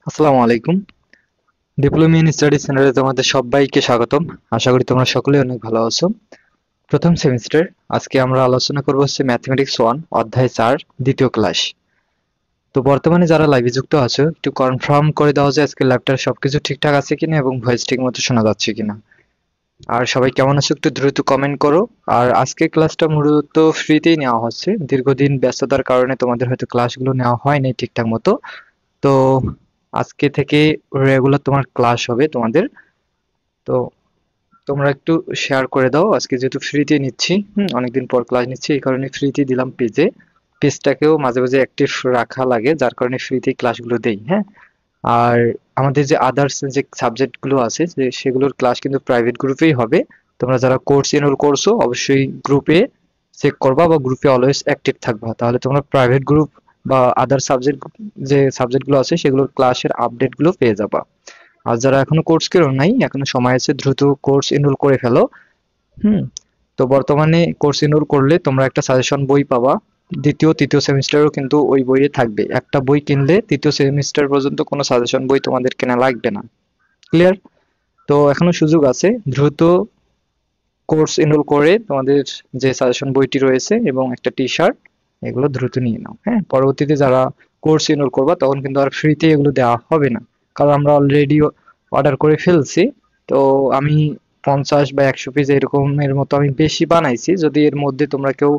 আসসালামু আলাইকুম। Diploma in study সেন্টারে তোমাদের সবাইকে স্বাগতম। আশা করি তোমরা সকলেই অনেক ভালো আছো। প্রথম সেমিস্টার, আজকে আমরা আলোচনা করবো হচ্ছে ম্যাথমেটিক্স 1 অধ্যায় 4 দ্বিতীয় ক্লাস। তো বর্তমানে যারা লাইভে যুক্ত আছো একটু কনফার্ম করে দাও যে আজকে ল্যাপটপ সবকিছু ঠিকঠাক আছে কিনা এবং ভয়েস ঠিক মতো শোনা যাচ্ছে কিনা। আর সবাই কেমন আছো একটু দ্রুত কমেন্ট করো। আর আজকে ক্লাসটা মূলত ফ্রিতেই নেওয়া হচ্ছে, দীর্ঘদিন ব্যস্ততার কারণে তোমাদের হয়তো ক্লাসগুলো নেওয়া হয় নাই ঠিকঠাক মতো। তো আজকে থেকে রেগুলার তোমার ক্লাস হবে তোমাদের। তো তোমরা একটু শেয়ার করে দাও, আজকে যেহেতু ফ্রিতে নিচ্ছি, অনেকদিন পর ক্লাস নিচ্ছি, এই কারণে ফ্রিতে দিলাম পেজটাকেও মাঝে মাঝে অ্যাক্টিভ রাখা লাগে, যার কারণে ফ্রিতে ক্লাসগুলো দেই। হ্যাঁ, আর আমাদের যে আদার্স যে সাবজেক্ট গুলো আছে যে সেগুলোর ক্লাস কিন্তু প্রাইভেট গ্রুপেই হবে। তোমরা যারা কোর্স এনরোল করছো অবশ্যই গ্রুপে চেক করবা বা গ্রুপে অলওয়েজ অ্যাক্টিভ থাকবা, তাহলে তোমরা প্রাইভেট গ্রুপ বা আদার সাবজেক্ট যে সাবজেক্ট গুলো আছে সেগুলোর ক্লাসের আপডেট গুলো পেয়ে যাবা। আর যারা এখনো কোর্স কেউ নাই, এখনো সময় আছে, দ্রুত কোর্স এনরোল করে ফেলো। হুম। তো বর্তমানে কোর্স এনরোল করলে তোমরা একটা সাজেশন বই পাবা। দ্বিতীয় তৃতীয় সেমিস্টারও কিন্তু ওই বইয়ে থাকবে। একটা বই কিনলে তৃতীয় সেমিস্টার পর্যন্ত কোনো সাজেশন বই তোমাদের কেনা লাগবে না। ক্লিয়ার? তো এখনো সুযোগ আছে, দ্রুত কোর্স এনরোল করে তোমাদের যে সাজেশন বইটি রয়েছে এবং একটা টি শার্ট, এগুলো দ্রুত নিয়ে নাও। হ্যাঁ, পরবর্তীতে যারা কোর্স এনরোল করবা তখন কিন্তু আর ফ্রিতে এগুলো দেওয়া হবে না, কারণ আমরা অলরেডি অর্ডার করে ফেলছি। তো আমি 50 বা 100 পিস এরকমের মতো আমি বেশি বানাইছি, যদি এর মধ্যে তোমরা কেউ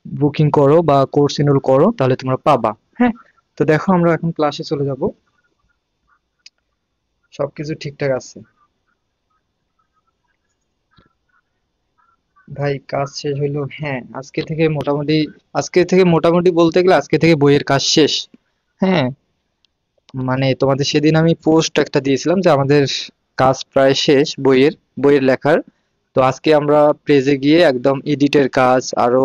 বুকিং করো বা কোর্স এনরোল করো তাহলে তোমরা পাবা। হ্যাঁ, তো দেখো আমরা এখন ক্লাসে চলে যাব। সবকিছু ঠিকঠাক আছে? ভাই কাজ শেষ হইলো? হ্যাঁ, আজকে থেকে মোটামুটি বলতে গেলে আজকে থেকে বইয়ের কাজ শেষ। হ্যাঁ, মানে তোমাদের সেদিন আমি পোস্ট একটা দিয়েছিলাম যে আমাদের কাজ প্রায় শেষ বইয়ের লেখার। তো আজকে আমরা পেজে গিয়ে একদম এডিটের কাজ, আরো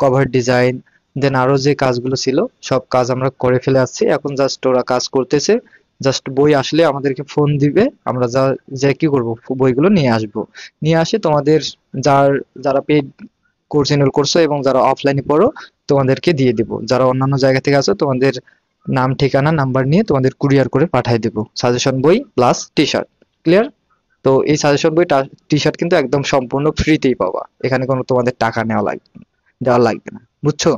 কভার ডিজাইন, দেন আরো যে কাজগুলো ছিল সব কাজ আমরা করে ফেলে আসছি। এখন জাস্ট ওরা কাজ করতেছে। জাস্ট বই আসলে আমাদেরকে ফোন দিবে, আমরা যা কি করব, বইগুলো নিয়ে আসব। নিয়ে আসে তোমাদের যারা পেড কোর্স এনরোল করছো এবং যারা অফলাইনে পড়ো তোমাদেরকে দিয়ে দিব। যারা অন্যান্য জায়গা থেকে আছো তোমাদের নাম ঠিকানা নাম্বার নিয়ে তোমাদের কুরিয়ার করে পাঠিয়ে দেবো সাজেশন বই প্লাস টি শার্ট। ক্লিয়ার? তো এই সাজেশন বই টি শার্ট কিন্তু একদম সম্পূর্ণ ফ্রিতেই পাবা, এখানে কোনো তোমাদের টাকা দেওয়া লাগবে না, বুঝছো?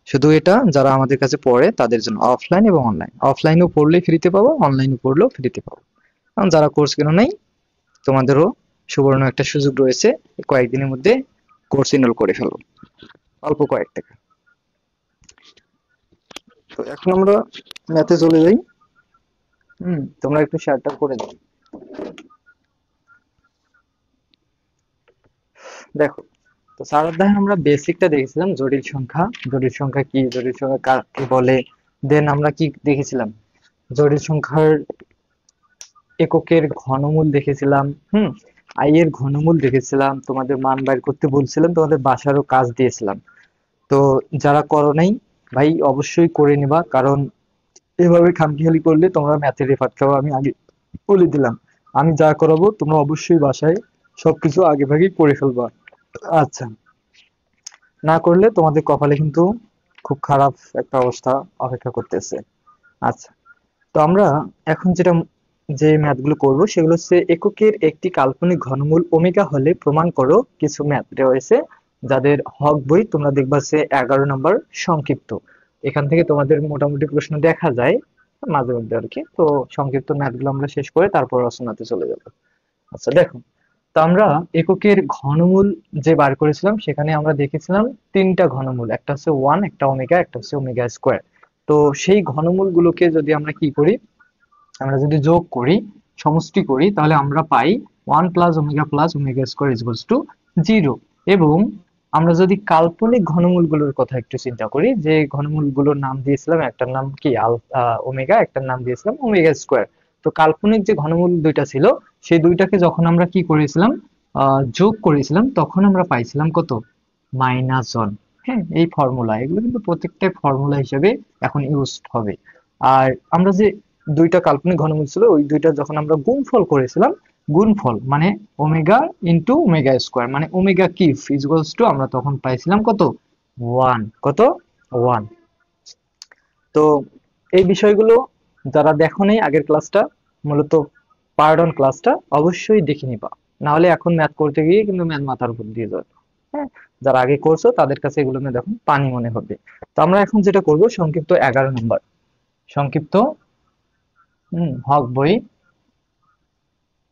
শুধু এটা যারা আমাদের কাছে পড়ে তাদের জন্য, অফলাইন এবং অনলাইন। অফলাইনেও পড়লে ফ্রিতে পাবো, অনলাইনে পড়লেও ফ্রিতে পাবো। কারণ যারা কোর্স কেন নাই তোমাদেরও সুবর্ণ একটা সুযোগ রয়েছে, এই কয়েকদিনের মধ্যে কোর্স এনরোল করে ফেলো, অল্প কয়েক টাকা। তো এখন আমরা ম্যাথে চলে যাই। তোমরা একটু শেয়ারটা করে দাও। দেখো, তো স্যার অধ্যায়ে আমরা বেসিকটা দেখেছিলাম, জটিল সংখ্যা। জটিল সংখ্যা কি, জটিল সংখ্যা কাকে বলে, দেন আমরা কি দেখেছিলাম, জটিল সংখ্যার এককের ঘনমূল দেখেছিলাম। আই এর ঘনমূল দেখেছিলাম, তোমাদের মান বাইর করতে বলছিলাম, তোমাদের বাসারও কাজ দিয়েছিলাম। তো যারা করো নাই ভাই অবশ্যই করে নিবা, কারণ এভাবে খামখেয়ালি করলে তোমরা ম্যাথের রেফার খাও। আমি আগে বলে দিলাম, আমি যা করাবো তোমরা অবশ্যই বাসায় সবকিছু আগে ভাগেই করে ফেলবা। আচ্ছা, না করলে তোমাদের কপালে কিন্তু খুব খারাপ একটা অবস্থা অপেক্ষা করতেছে। আচ্ছা, তো আমরা এখন যে ম্যাথ গুলো করবো সেগুলো হচ্ছে এককের একটি কাল্পনিক ঘনমূল ওমেগা হলে প্রমাণ করো। কিছু ম্যাথ রয়েছে যাদের হক বই তোমরা দেখবা সে 11 নম্বর সংক্ষিপ্ত। এখান থেকে তোমাদের মোটামুটি প্রশ্ন দেখা যায় মাঝে মধ্যে আর কি। তো সংক্ষিপ্ত ম্যাথ গুলো আমরা শেষ করে তারপর রচনাতে চলে যাবো। আচ্ছা দেখো, তো আমরা এককের ঘনমূল যে বার করেছিলাম সেখানে আমরা দেখেছিলাম তিনটা ঘনমূল, একটা হচ্ছে ওয়ান, একটা ওমেগা, একটা হচ্ছে ওমেগা স্কোয়ার। তো সেই ঘনমূল গুলোকে যদি আমরা কি করি, আমরা যদি যোগ করি, সমষ্টি করি, তাহলে আমরা পাই one plus omega square equals to 0। এবং আমরা যদি কাল্পনিক ঘনমূল গুলোর কথা একটু চিন্তা করি, যে ঘনমূল গুলোর নাম দিয়েছিলাম, একটার নাম কি ওমেগা, একটার নাম দিয়েছিলাম ওমেগা স্কোয়ার। তো কাল্পনিক যে ঘনমূল দুইটা ছিল সেই দুইটাকে যখন আমরা কি করেছিলাম, যোগ করেছিলাম, তখন আমরা পাইছিলাম কত, -1। হ্যাঁ, এই ফর্মুলা, এগুলো কিন্তু প্রত্যেকটাই ফর্মুলা হিসেবে এখন ইউজ হবে। আর আমরা যে দুইটা কাল্পনিক ঘনমূল ছিল ওই দুইটা যখন আমরা গুণফল করেছিলাম, গুণফল মানে ওমেগা ইন্টু ওমেগা স্কোয়ার, মানে ওমেগা কিউব ইকুয়ালস টু আমরা তখন পাইছিলাম কত, 1। কত, 1। তো এই বিষয়গুলো যারা দেখো নেই আগের ক্লাসটা, মূলত পার্ট অন ক্লাসটা অবশ্যই দেখে নিবা, না হলে এখন ম্যাথ করতে গিয়ে কিন্তু ম্যাথ মাথার উপর দিয়ে যাবে। হ্যাঁ, যারা আগে করছো তাদের কাছে এগুলো নিয়ে দেখুন পানি মনে হবে। তো আমরা এখন যেটা করব সংক্ষিপ্ত 11 নম্বর, সংক্ষিপ্ত হক বই।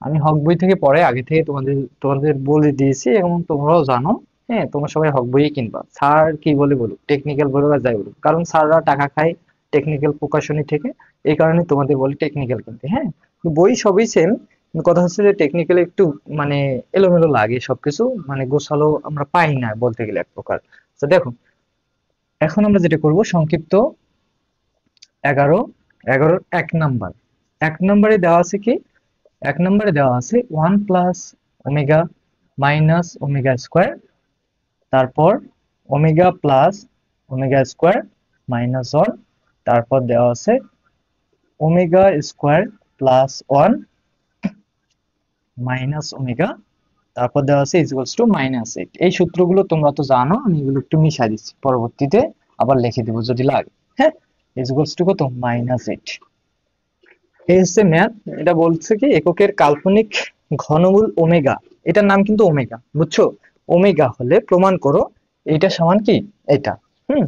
আমি হক বই থেকে পরে আগে থেকে তোমাদের তোমাদের বলে দিয়েছি এবং তোমরাও জানো। হ্যাঁ, তোমরা সবাই হক বই কিনবা, স্যার কি বলে বলুক, টেকনিক্যাল বলে বা যাই বলুক, কারণ স্যাররা টাকা খায় টেকনিক্যাল প্রকাশনী থেকে, এই কারণে তোমাদের বলি টেকনিক্যাল কিনতে। হ্যাঁ, বই সবই সেম, কথা হচ্ছে যে টেকনিক্যাল একটু মানে এলোমেলো লাগে সবকিছু, মানে গোছালো আমরা পাই না বলতে গেলে এক প্রকার। তো দেখো, এখন আমরা যেটা করব সংক্ষিপ্ত 11, 11 1 নাম্বার। 1 নম্বরে দেওয়া আছে কি, 1 নম্বরে দেওয়া আছে 1 plus omega minus omega square, তারপর omega plus omega square minus 1, তারপর দেওয়া আছে omega square plus 1 minus omega, তারপর দেওয়া আছে ইকুয়ালস টু -8। এই সূত্রগুলো তোমরা তো জানো, আমি এগুলো একটু মিশাই দিচ্ছি, পরবর্তীতে আবার লিখে দিব যদি লাগে। হ্যাঁ, ইকুয়ালস টু কত, -8। এই হচ্ছে ম্যাথ। এটা বলছে কি এককের কাল্পনিক ঘনমূল ওমেগা, এটার নাম কিন্তু ওমেগা, বুঝছো? ওমেগা হলে প্রমাণ করো এইটা সমান কি এটা। হুম,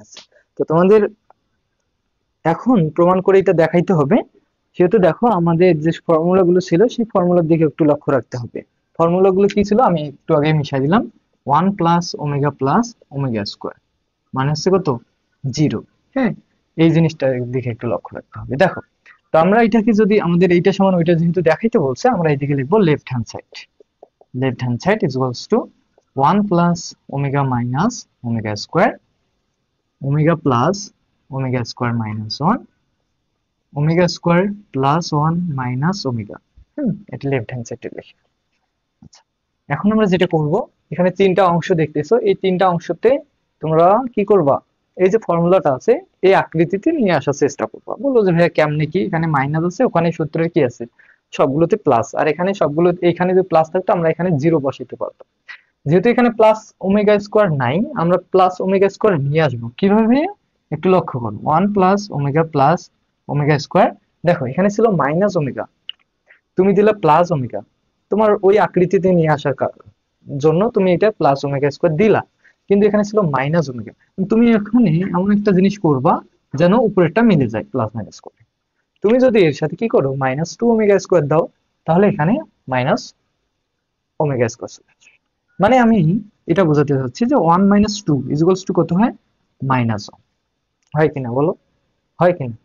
আচ্ছা। তো তোমাদের এখন প্রমাণ করে এটা দেখাইতে হবে, সেহেতু দেখো আমাদের যে ফর্মুলা গুলো ছিল সেই ফর্মুলার দিকে একটু লক্ষ্য রাখতে হবে। ফর্মুলা গুলো কি ছিল আমি একটু আগে মিশাই দিলাম, 1 প্লাস ওমেগা স্কোয়ার মানে হচ্ছে কত, 0। হ্যাঁ, এই জিনিসটার দিকে একটু লক্ষ্য রাখতে হবে। দেখো, তো আমরা এটাকে যদি আমাদের এইটা সমান ওইটা যেহেতু দেখাইতে বলছে, আমরা এইদিকে লিখবো left hand side. Left hand side equals to 1 plus omega minus omega square, omega plus omega square minus 1, omega square plus 1 - omega. এটা লেফট হ্যান্ড সাইডে লিখি। আচ্ছা, এখন আমরা যেটা করব, এখানে 3টা অংশ দেখতেছো, এই 3টা অংশতে তোমরা কি করবা, এই যে ফর্মুলাটা আছে এই আকৃতিতে নিয়ে আসার চেষ্টা করবা। বললো যে ভাইয়া কেমনে কি, এখানে মাইনাস আছে, ওখানে সূত্রের কি আছে, সবগুলোতে প্লাস, আর এখানে সবগুলো, এখানে যদি প্লাস থাকতো আমরা এখানে 0 বসাইতে পারতাম। যেহেতু এখানে প্লাস ওমেগা স্কোয়ার নাই, আমরা প্লাস ওমেগা স্কোয়ার নিয়ে আসবো কিভাবে, একটু লক্ষ্য করো। 1 plus omega plus omega square, দেখো এখানে ছিল -ওমেগা, তুমি দিলে +ওমেগা, তোমার ওই আকৃতিতে নিয়ে আসার জন্য তুমি এটা +ওমেগা স্কোয়ার দিলা, কিন্তু এখানে ছিল -ওমেগা। তুমি এখানে এমন একটা জিনিস করবা যেন উপরেরটা মিলে যায় প্লাস মাইনাস করে। তুমি যদি এর সাথে কি করো, -2ওমেগা স্কোয়ার দাও, তাহলে এখানে -ওমেগা স্কোয়ার চলে আসবে। মানে আমি এটা বোঝাতে চাচ্ছি যে 1 - 2 কত হয়, -1। হয় কিনা বলো, হয় কিনা?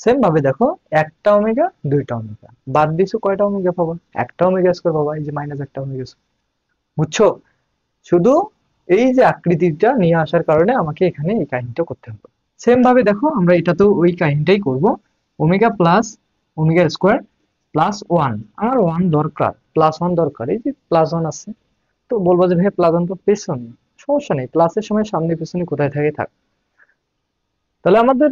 সেম ভাবে দেখো, একটা ওমেগা দুইটা ওমেগা বাদ দিছো, কয়টা ওমেগা পাবা, একটা ওমেগা স্কোয়ার পাবা, এই যে -1 ওমেগা স্কোয়ার। বুঝছো? শুধু এই যে আকৃতিটা নিয়ে আসার কারণে আমাকে এখানে এই কাহিনীটা করতে হবে। সেম ভাবে দেখো আমরা এটা তো ওই কাহিনীটাই করব, omega plus omega square plus 1, আমার 1 দরকার, +1 দরকার, এই যে +1 আছে। তো বলবো যে ভাই +1 তো পেছনে, সমস্যা নেই, প্লাসের সময় সামনে পেছনে কোথায় থাকে থাক। তাহলে আমাদের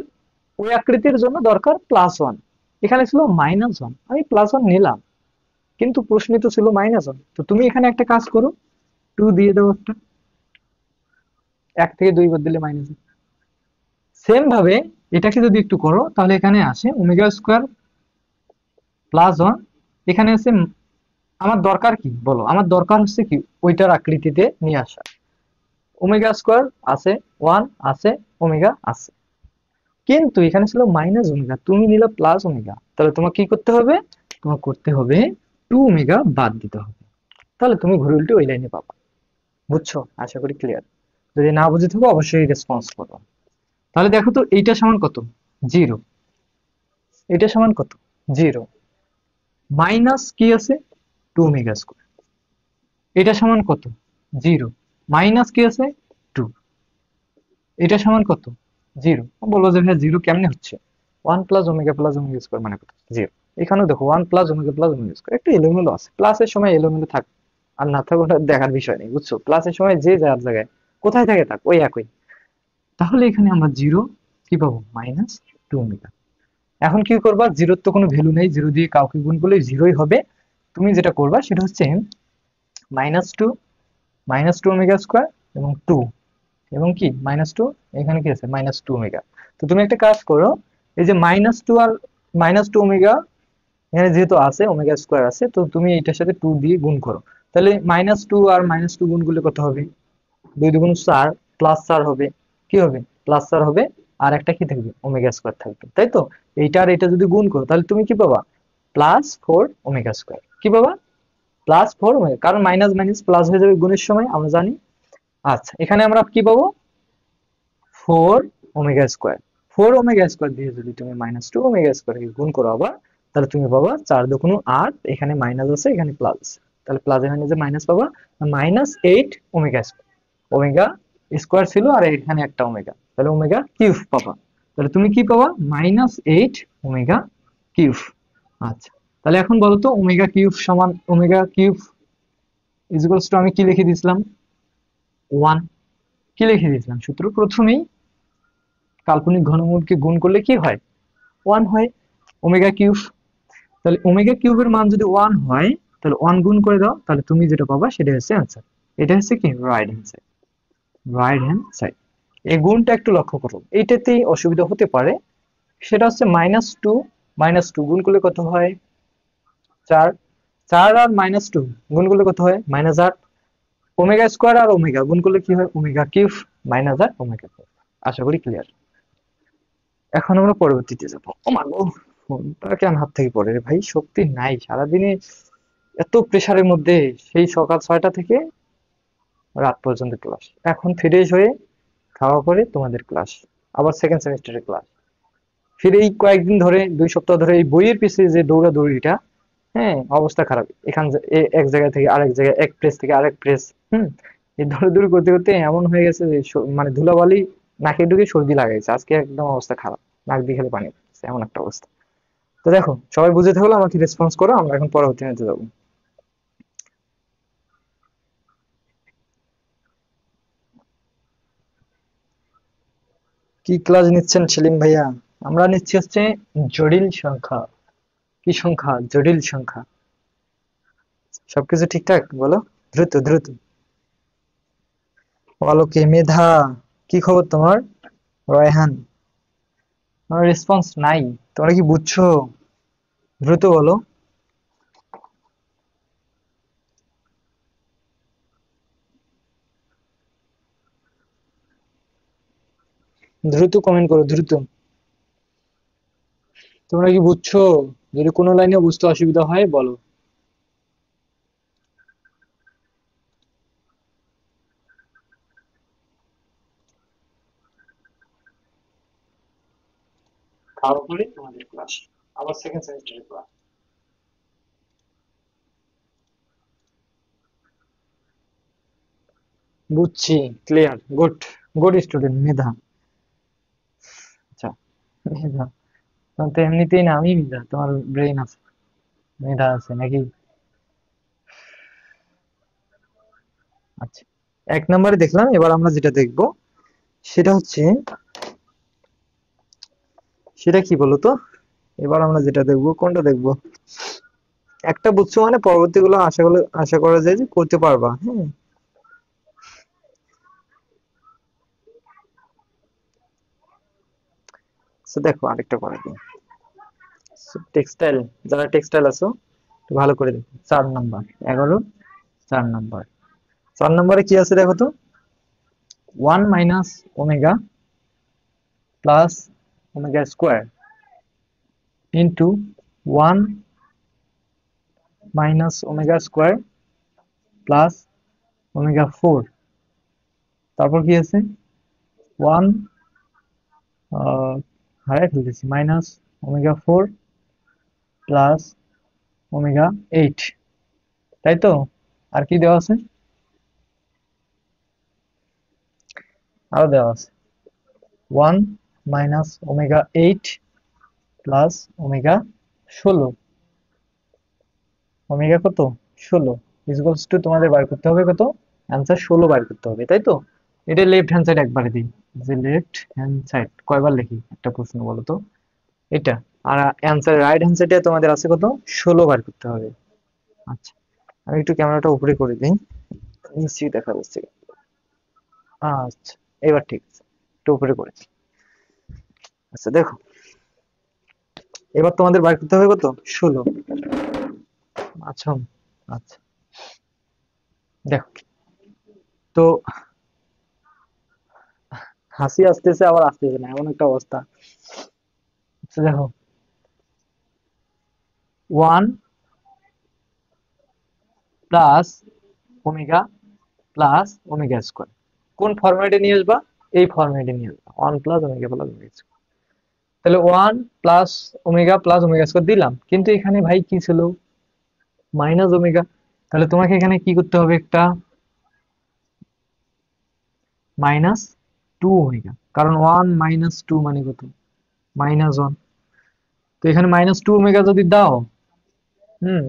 ওই আকৃতির জন্য দরকার +1, এখানে ছিল -1, আমি +1 নিলাম, কিন্তু প্রশ্নে তো ছিল -1। তো তুমি এখানে একটা কাজ করো, 2 দিয়ে দাও একটা, 1 থেকে 2 বাদ দিলে -1। সেম ভাবে এটাকে যদি একটু করো, তাহলে এখানে আসে ওমেগা স্কোয়ার +1, এখানে আছে, আমার দরকার কি বলো, আমার দরকার হচ্ছে কি ওইটার আকৃতিতে নিয়ে আসা। ওমেগা স্কোয়ার আছে, 1 আছে, ওমেগা আছে, কিন্তু এখানে ছিল -ওমেগা, তুমি নিলে +ওমেগা, তাহলে তোমাকে কি করতে হবে, তোমার করতে হবে 2 ওমেগা বাদ দিতে হবে, তাহলে তুমি ঘুরে উল্টে ওই লাইনে পাবা। বুঝছো? আশা করি ক্লিয়ার। যদি না বুঝে থাকো অবশ্যই রেসপন্স করো। তাহলে দেখো তো এইটা সমান কত, 0। এটা সমান কত, 0। মাইনাস কি আছে, 2 ওমেগা স্কোয়ার। এটা সমান কত, 0। মাইনাস কি আছে, 2। এটা সমান কত, 0। বলবো যে ভাই 0 কেমনে হচ্ছে, 1 + ওমেগা+ওমেগা স্কোয়ার মানে কত, 0। এখানেও দেখো 1 + ওমেগা+ওমেগা স্কোয়ার, একটু এলোমেলো আছে, প্লাসের সময় এলোমেলো থাক আর না থাক ওটা দেখার বিষয় নেই, বুঝছো? প্লাসের সময় যে যার জায়গায় কোথায় থাকে থাক, ওই একই। তাহলে এখানে আমরা 0 কি পাবো, -2 ওমেগা। এখন কি করবা, জিরোর তো কোনো ভ্যালু নেই, 0 দিয়ে কাউকে গুণ করলে 0ই হবে। তুমি যেটা করবা সেটা হচ্ছে -2, -2 ওমেগা স্কোয়ার এবং 2, এবং কি -2, এখানে কি আছে -2 ওমেগা। তো তুমি একটা কাজ করো, এই যে -2 আর -2 ওমেগা এখানে যেহেতু আছে ওমেগা স্কোয়ার আছে, তো তুমি এটার সাথে 2 দিয়ে গুণ করো। তাহলে -2 আর -2 গুণ করলে কত হবে? 2 দুগুণ 4, +4 হবে। কি হবে? +4 হবে। আর একটা কি থাকবে? ওমেগা স্কোয়ার থাকবে, তাই তো? এইটা আর এটা যদি গুণ করো তাহলে তুমি কি পাবা? +4 ওমেগা স্কোয়ার। কি পাবা? +4 ওমেগা, কারণ মাইনাস মাইনাস প্লাস হয়ে যাবে গুণের সময়, আমরা জানি। আচ্ছা, এখানে আমরা কি পাবো? 4 ওমেগা স্কোয়ার। 4 ওমেগা স্কোয়ার দিয়ে যদি তুমি -2 ওমেগা স্কোয়ারকে গুণ করো আবার, তাহলে তুমি পাবা 4 দুগুণ 8, এখানে মাইনাস আছে এখানে প্লাস আছে, তাহলে প্লাস এখানে যে মাইনাস পাবা, -8 ওমেগা স্কোয়ার। ওমেগা স্কোয়ার ছিল আর এখানে একটা ওমেগা, তাহলে ওমেগা কিউব পাবা। তাহলে তুমি কি পাবা? -8 ওমেগা কিউব। আচ্ছা, তাহলে এখন বলো তো ওমেগা কিউব সমান ওমেগা কিউব ইকুয়ালস টু আমি কি লিখে দিয়েছিলাম? 1। কি লিখে দিয়েছিলাম সূত্র? প্রথমেই কাল্পনিক ঘনমূলকে গুণ করলে কি হয়? 1 হয়। Omega cube. তাহলে ওমেগা কিউবের মান যদি 1 হয়, তাহলে 1 গুণ করে দাও, তাহলে তুমি যেটা পাবা সেটা হচ্ছে অ্যান্সার। এটা হচ্ছে কি? Right hand side. Right hand side. এই গুণটা একটু লক্ষ্য করো, এইটাতেই অসুবিধা হতে পারে। সেটা হচ্ছে -2 গুণ করলে কত হয়? 4। 4 আর -2 গুণ করলে কত হয়? -8। ওমেগা স্কোয়ার আর ওমেগা গুণ করলে কি হয়? Omega cube. -8 omega cube. আশা করি ক্লিয়ার। এখন আমরা পরবর্তীতে যাবো। ও মা গো, ফোনটা কেন হাত থেকে পড়ে রে ভাই, শক্তি নাই সারাদিনে, এত প্রেসারের মধ্যে। সেই সকাল 6টা থেকে রাত পর্যন্ত ক্লাস, এখন ফ্রেশ হয়ে খাওয়া পরে তোমাদের ক্লাস, আবার সেকেন্ড সেমিস্টারের ক্লাস। ফির এই কয়েকদিন ধরে, 2 সপ্তাহ ধরে এই বইয়ের পিছে যে দৌড়াদৌড়িটা, হ্যাঁ অবস্থা খারাপ। এক জায়গা থেকে আরেক জায়গায়, এক প্রেস থেকে আরেক প্রেস। এই দৌড়াদৌড়ি করতে করতে এমন হয়ে গেছে যে মানে ধুলাবালি নাকে ঢুকে সর্দি লাগাইছে, আজকে একদম অবস্থা খারাপ। নাক দিয়ে খেলে পানি পড়ছে, এমন একটা অবস্থা। তো দেখো, সবাই বুঝে থাকলে আমাকে রেসপন্স করো, আমরা এখন পরবর্তী নিতে যাবো। কি ক্লাস নিচ্ছেন সেলিম ভাইয়া? আমরা নিচ্ছি হচ্ছে জটিল সংখ্যা। কি সংখ্যা? জটিল সংখ্যা। সবকিছু ঠিকঠাক বলো, দ্রুত দ্রুত। বলো কে মেধা, কি খবর তোমার? রয়হান, আমার রেসপন্স নাই, তোমরা কি বুঝছো? দ্রুত বলো। দ্রুত কমেন্ট করো, দ্রুত। তোমরা কি বুঝছো? যদি কোনো লাইনে বুঝতে অসুবিধা হয় বলো। খাওয়া পরে তোমাদের ক্লাস, আবার সেকেন্ড সেমিস্টারের ক্লাস। বুঝছি, ক্লিয়ার, গুড। গুড স্টুডেন্ট মেধা। আচ্ছা, মেধা, তোমার তো এমনিতেই না, আমি মেধা, তোমার ব্রেইন আছে, মেধা আছে নাকি? আচ্ছা, 1 নম্বরে দেখলাম, এবার আমরা যেটা দেখবো সেটা হচ্ছে, সেটা কি বলতো? এবার আমরা যেটা দেখবো, কোনটা দেখবো? একটা বুঝছো মানে পরবর্তীগুলো আশা করা যায় যে করতে পারবা, হ্যাঁ। তো দেখো, আরেকটা করে দিই। টেক্সটাইল, যারা টেক্সটাইল আছো একটু ভালো করে দেখো। 4 নম্বর, 11, 4 নম্বর। 4 নম্বরে কি আছে দেখো তো? 1 - omega plus omega square into 1 - omega square plus omega 4। তারপর কি আছে? ওয়ান, হারাই ফেলতেছি, -ওমেগা 4 প্লাস ওমেগা 8, তাই তো? আর কি দেওয়া আছে? আরো দেওয়া আছে 1 - ওমেগা 8 প্লাস ওমেগা 16। ওমেগা কত? 16 ইকুয়ালস টু, তোমাদের বার করতে হবে কত? অ্যান্সার 16 বার করতে হবে, তাই তো? এটা লেফট হ্যান্ড সাইড একবারে দিই, যে লেফট হ্যান্ড সাইড কয়বার লিখি একটা প্রশ্ন বলো তো? এটা। আর অ্যান্সার রাইট হ্যান্ড সাইডে তোমাদের আছে কত? 16 বার করতে হবে। আচ্ছা, আমি একটু ক্যামেরাটা উপরে করে দিই, নিশ্চয়ই দেখা যাচ্ছে। আচ্ছা, এবার ঠিক আছে, একটু উপরে করেছি। আচ্ছা দেখো, এবার তোমাদের বার করতে হবে কত, 16। আচ্ছা, আচ্ছা দেখো তো, হাসি আসতেছে আবার আসতেছে না, এমন একটা অবস্থা। আচ্ছা দেখো, 1 plus omega plus omega square কোন ফরম্যাটে নিয়ে আসবা, এই ফরম্যাটে নিয়ে আসবা, 1 plus omega plus omega square. তাহলে 1 প্লাস ওমেগা স্কোয়ার দিলাম, কিন্তু এখানে ভাই কি ছিল, মাইনাস ওমেগা। তাহলে তোমাকে এখানে কি করতে হবে, একটা -2 ওমেগা, কারণ 1 - 2 মানে কত, -1। তো এখানে -2 ওমেগা যদি দাও, হুম,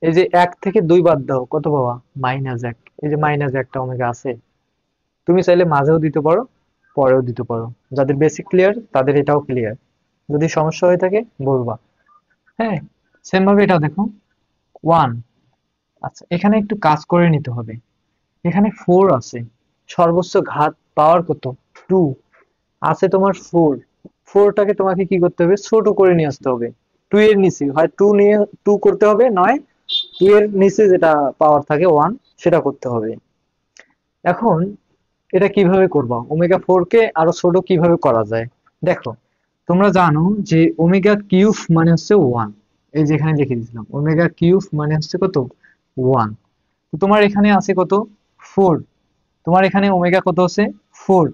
এই যে 1 থেকে 2 বাদ দাও, কত পাবা, -1। এই যে -1টা ওমেগা আছে, তুমি চাইলে মাঝেও দিতে পারো, পরেও দিতে পারো। যাদের বেসিক ক্লিয়ার তাদের এটাও ক্লিয়ার, যদি সমস্যা হয়ে থাকে বলবা। হ্যাঁ, সেম ভাবে এটা দেখো, 1। আচ্ছা, এখানে একটু কাজ করে নিতে হবে। এখানে 4 আছে, সর্বোচ্চ ঘাত পাওয়ার কত, 2 আছে তোমার, 4টাকে তোমাকে কি করতে হবে, ছোট করে নিয়ে আসতে হবে। 2 এর নিচে হয় 2 নিয়ে 2 করতে হবে, নয় 2 এর নিচে যেটা পাওয়ার থাকে 1, সেটা করতে হবে। এখন এটা কিভাবে করবা, ওমেগা 4 কে আরো ছোট কিভাবে করা যায়, দেখো। তোমরা জানো যে ওমেগা কিউব মানে হচ্ছে 1, এই যে এখানে লিখে দিয়েছিলাম, ওমেগা কিউব মানে হচ্ছে কত, 1। তো তোমার এখানে আছে কত, 4। তোমার এখানে ওমেগা কত আছে, 4।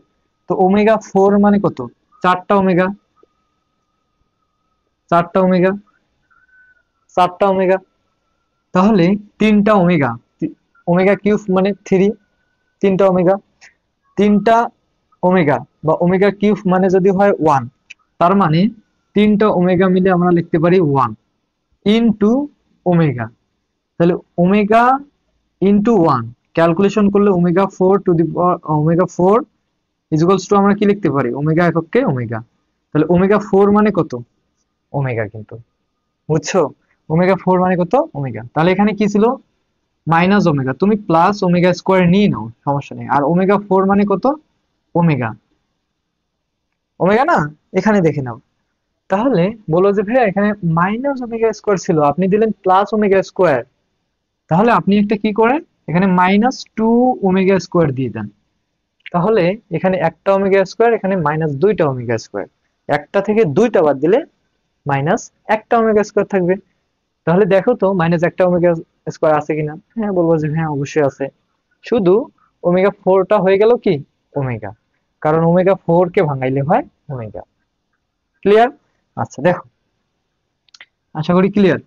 তো ওমেগা 4 মানে কত, 4টা ওমেগা, 4টা ওমেগা, 4টা ওমেগা। তাহলে 3টা ওমেগা, ওমেগা কিউব মানে 3, 3টা ওমেগা, 3টা ওমেগা বা ওমেগা কিউব মানে যদি হয় 1, তার মানে 3টা ওমেগা মিলে আমরা লিখতে পারি 1 ইনটু ওমেগা। তাহলে ওমেগা ইনটু 1 ক্যালকুলেশন করলে ওমেগা 4 ইকুয়ালস টু আমরা কি লিখতে পারি, ওমেগা এককে ওমেগা। তাহলে ওমেগা 4 মানে কত, ওমেগা, কিন্তু বুঝছো, ওমেগা 4 মানে কত, ওমেগা। তাহলে এখানে কি ছিল, -ওমেগা, তুমি প্লাস ওমেগা স্কোয়ার নিয়ে নাও, সমস্যা নেই। আর ওমেগা 4 মানে কত, ওমেগা, ওমেগা না, এখানে দেখে নাও। তাহলে বলো যে ভাইয়া এখানে -ওমেগা স্কোয়ার ছিল, আপনি দিলেন +ওমেগা স্কোয়ার, তাহলে আপনি একটা কি করেন, এখানে -2 ওমেগা স্কোয়ার দিয়ে দেন। তাহলে এখানে 1টা ওমেগা স্কোয়ার, এখানে -2টা ওমেগা স্কোয়ার, একটা থেকে 2টা বাদ দিলে -1টা ওমেগা স্কোয়ার থাকবে। তাহলে দেখো তো -1টা ওমেগা স্কোয়ার আছে কিনা, হ্যাঁ বলবো যে হ্যাঁ অবশ্যই আছে। শুধু ওমেগা 4টা হয়ে গেল কি, ওমেগা, কারণ ওমেগা 4 কে ভাঙাইলে হয় ওমেগা। ক্লিয়ার? আচ্ছা দেখো, আশা করি ক্লিয়ার।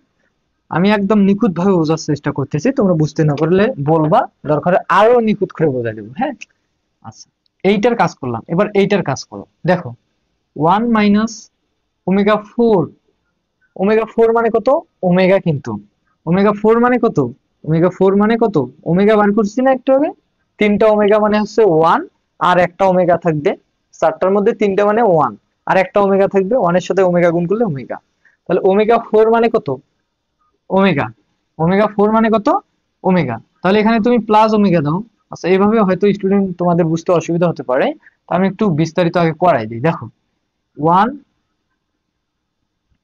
আমি একদম নিখুঁত ভাবে বোঝার চেষ্টা করতেছি, তোমরা বুঝতে না পারলে বলবা, দরকার হয় আরো নিখুঁত করে বোঝাই দেবো, হ্যাঁ। আচ্ছা, এইটার কাজ করলাম, এবার এইটার কাজ করো। দেখো, 1 - ওমেগা 4, ওমেগা 4 মানে কত, ওমেগা, কিন্তু ওমেগা 4 মানে কত, ওমেগা 4 মানে কত, ওমেগা বার করছি না একটু আগে, 3টা ওমেগা মানে হচ্ছে 1, আর একটা ওমেগা থাকবে, 4টার মধ্যে 3টা মানে 1, আর একটা ওমেগা থাকবে, 1 এর সাথে ওমেগা গুণ করলে ওমেগা। তাহলে ওমেগা 4 মানে কত, ওমেগা, ওমেগা 4 মানে কত, ওমেগা। তাহলে এখানে তুমি প্লাস ওমেগা দাও। আচ্ছা, এইভাবে হয়তো স্টুডেন্ট তোমাদের বুঝতে অসুবিধা হতে পারে, তো আমি একটু বিস্তারিত আগে করাই দিই। দেখো, 1,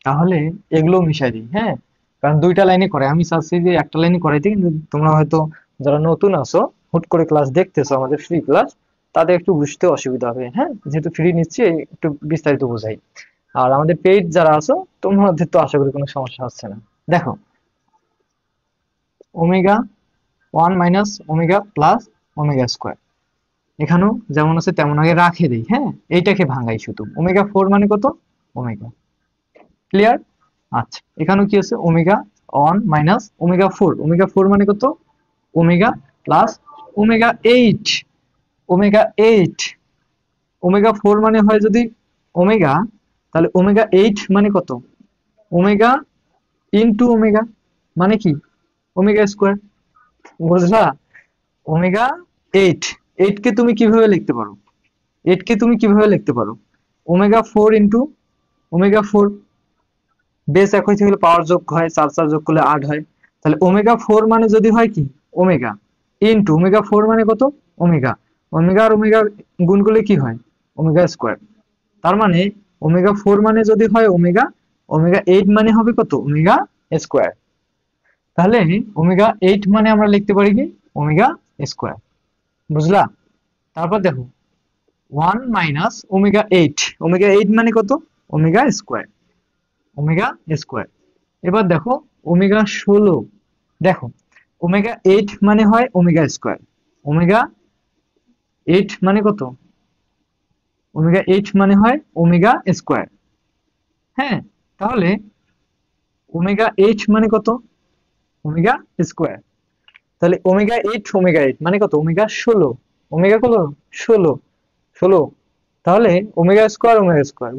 তাহলে এগুলো মিশাই দিই, হ্যাঁ, কারণ 2টা লাইনে করে, আমি চাচ্ছি যে একটা লাইনে করাইতে, কিন্তু তোমরা হয়তো যারা নতুন আছো, হুট করে ক্লাস দেখতেছো, আমাদের ফ্রি ক্লাস, তাদের একটু বুঝতে অসুবিধা হবে, হ্যাঁ, যেহেতু ফ্রি নিচ্ছি একটু বিস্তারিত বোঝাই। আর আমাদের পেইড যারা আছো, তোমাদের তো আশা করি কোনো সমস্যা হচ্ছে না। দেখো, omega 1 - omega plus omega square, এখানেও যেমন আছে তেমন আগে রাখে দিই, হ্যাঁ, এইটাকে ভাঙাই শুধু, ওমেগা 4 মানে কত, ওমেগা। ক্লিয়ার? আচ্ছা, এখানেও কি আছে, ওমেগা 1 - ওমেগা 4, ওমেগা 4 মানে কত, omega plus omega 8, omega 8, omega 4 মানে হয় যদি ওমেগা, তাহলে ওমেগা 8 মানে কত, ওমেগা ইনটু ওমেগা, মানে কি, ওমেগা স্কোয়ার, বুঝলা? ওমেগা 8, 8 কে তুমি কিভাবে লিখতে পারো, 8 কে তুমি কিভাবে লিখতে পারো, ওমেগা 4 ইনটু ওমেগা 4, বেস একই থাকলে পাওয়ার যোগ হয়, 4 4 যোগ করলে 8 হয়। তাহলে ওমেগা 4 মানে যদি হয় কি, ওমেগা ইনটু ওমেগা 4 মানে কত, ওমেগা, ওমেগা আর ওমেগা গুণ করলে কি হয়, ওমেগা স্কোয়ার। তার মানে ওমেগা 4 মানে যদি হয় ওমেগা, ওমেগা 8 মানে হবে কত, ওমেগা স্কোয়ার। তাহলে ওমেগা 8 মানে আমরা লিখতে পারি কি, ওমেগা স্কোয়ার। বুঝলা? তারপর দেখো 1 মাইনাস ওমেগা 8, ওমেগা 8 মানে কত, ওমেগা স্কোয়ার, ওমেগা স্কোয়ার। এবার দেখো ওমেগা 16, দেখো ওমেগা 8 মানে হয় ওমেগা স্কোয়ার, ওমেগা 8 মানে কত, ওমেগা 8 মানে হয় ওমেগা স্কোয়ার। হ্যাঁ, তাহলে ওমেগা 8 মানে কত, ওমেগা স্কোয়ার। তাহলে ওমেগা 8 মানে কত, ওমেগা 16, ওমেগা কত, 16, 16। তাহলে ওমেগা স্কোয়ার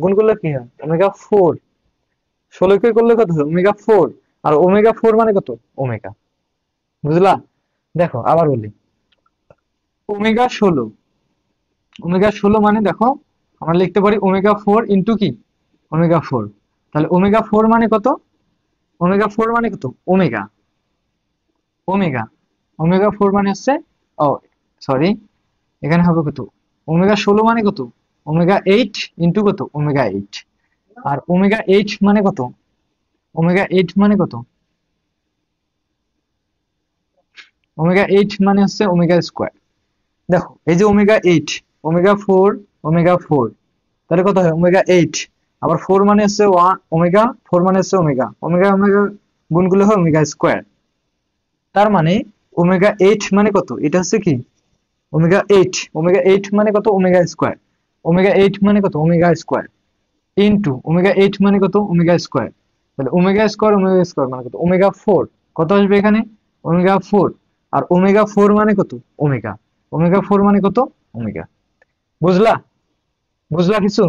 গুণ করলে কি হয়, ওমেগা 4, 16 কে করলে কত হয়, ওমেগা 4। আর ওমেগা 4 মানে কত, ওমেগা। বুঝলা? দেখো আবার বলি, ওমেগা 16, ওমেগা 16 মানে দেখো আমরা লিখতে পারি ওমেগা 4 ইন্টু কি, ওমেগা 4। তাহলে ওমেগা 4 মানে কত, ওমেগা 4 মানে কত, ওমেগা, ওমেগা, ওমেগা 4 মানে হচ্ছে, ও সরি, এখানে হবে কত, ওমেগা 16 মানে কত, ওমেগা 8 ইন্টু কত, ওমেগা 8। আর ওমেগা 8 মানে কত, ওমেগা 8 মানে কত, ওমেগা 8 মানে হচ্ছে ওমেগা স্কোয়ার। দেখো এই যে ওমেগা 8, ওমেগা 4, ওমেগা 4, তাহলে কত হয়, ওমেগা 8। আবার 4 মানে হচ্ছে ওমেগা, 4 মানে হচ্ছে ওমেগা, ওমেগা ওমেগা গুণগুলো হয় ওমেগা স্কোয়ার। তার মানে ওমেগা 8 মানে কত, এটা হচ্ছে কি, ওমেগা 8, ওমেগা 8 মানে কত, ওমেগা স্কোয়ার, ওমেগা 8 মানে কত, ওমেগা স্কোয়ার ইনটু ওমেগা 8 মানে কত, ওমেগা স্কোয়ার। তাহলে ওমেগা স্কোয়ার মানে কত, ওমেগা 4। কত আসবে এখানে, ওমেগা 4। আর ওমেগা 4 মানে কত, ওমেগা, ওমেগা 4 মানে কত, ওমেগা। বুঝলা? বুঝলা কিছু,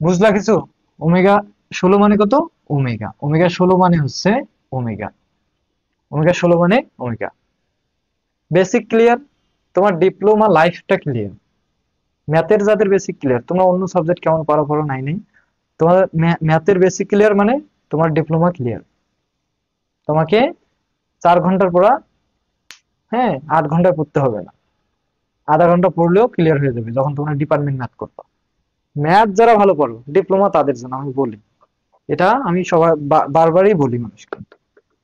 বুঝলা কিছু? ওমেগা 16 মানে কত, ওমেগা, ওমেগা 16 মানে হচ্ছে ওমেগা, ওমেগা 16 মানে ওমেগা। Basic clear? তোমার ডিপ্লোমা লাইফটা ক্লিয়ার। ম্যাথের যাদের বেসিক ক্লিয়ার, তোমরা অন্য সাবজেক্ট কেমন পারো পারো নাই নেই, তোমার ম্যাথের বেসিক ক্লিয়ার মানে তোমার ডিপ্লোমা ক্লিয়ার। তোমাকে 4 ঘন্টার পড়া, হ্যাঁ 8 ঘন্টায় পড়তে হবে না, আধা ঘন্টা পড়লেও ক্লিয়ার হয়ে যাবে যখন তোমরা ডিপার্টমেন্ট ম্যাথ করবে। ম্যাথ যারা ভালো পড়ো ডিপ্লোমা তাদের জন্য আমি বলি, এটা আমি সবাই বারবারই বলি মানুষকে।